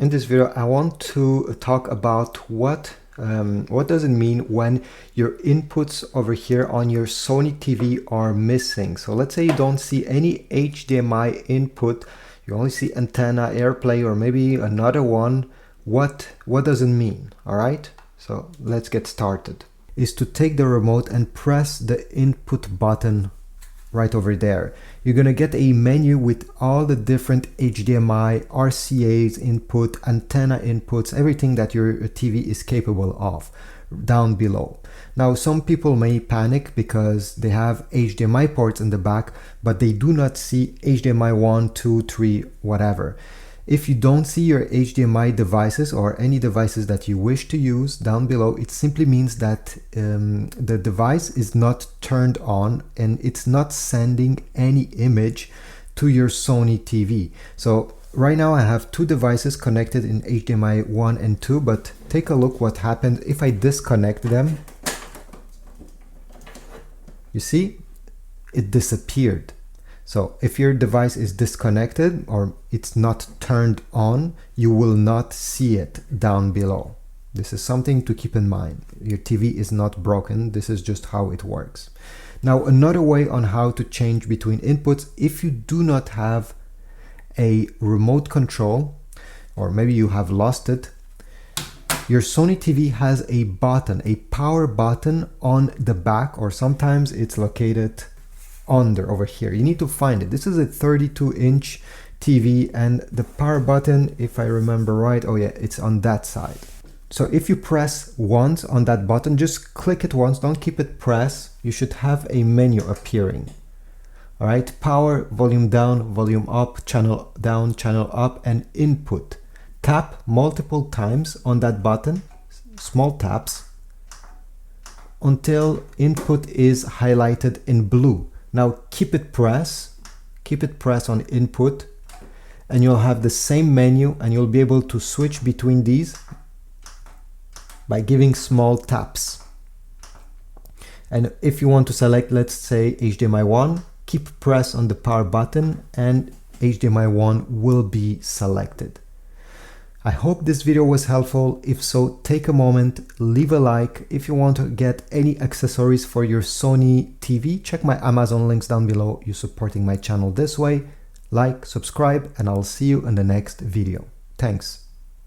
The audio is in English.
In this video, I want to talk about what does it mean when your inputs over here on your Sony TV are missing. So let's say you don't see any HDMI input, you only see antenna, AirPlay, or maybe another one. What does it mean? All right, so let's get started. Is to take the remote and press the input button right over there. You're gonna get a menu with all the different HDMI, RCA's input, antenna inputs, everything that your TV is capable of down below. Now, some people may panic because they have HDMI ports in the back, but they do not see HDMI 1, 2, 3, whatever. If you don't see your HDMI devices or any devices that you wish to use down below, it simply means that the device is not turned on and it's not sending any image to your Sony TV. So right now I have two devices connected in HDMI 1 and 2, but take a look what happens if I disconnect them. You see, it disappeared. So if your device is disconnected or it's not turned on, you will not see it down below. This is something to keep in mind. Your TV is not broken. This is just how it works. Now, another way on how to change between inputs, if you do not have a remote control, or maybe you have lost it, your Sony TV has a button, a power button on the back, or sometimes it's located under over here. You need to find it. This is a 32-inch TV and the power button, if I remember right, oh yeah, it's on that side. So if you press once on that button, just click it once, don't keep it pressed, you should have a menu appearing. All right, power, volume down, volume up, channel down, channel up, and input. Tap multiple times on that button, small taps, until input is highlighted in blue. Now keep it pressed on input, and you'll have the same menu and you'll be able to switch between these by giving small taps. And if you want to select, let's say HDMI 1, keep press on the power button and HDMI 1 will be selected. I hope this video was helpful. If so, take a moment, leave a like. If you want to get any accessories for your Sony TV, check my Amazon links down below. You're supporting my channel this way. Like, subscribe, and I'll see you in the next video. Thanks.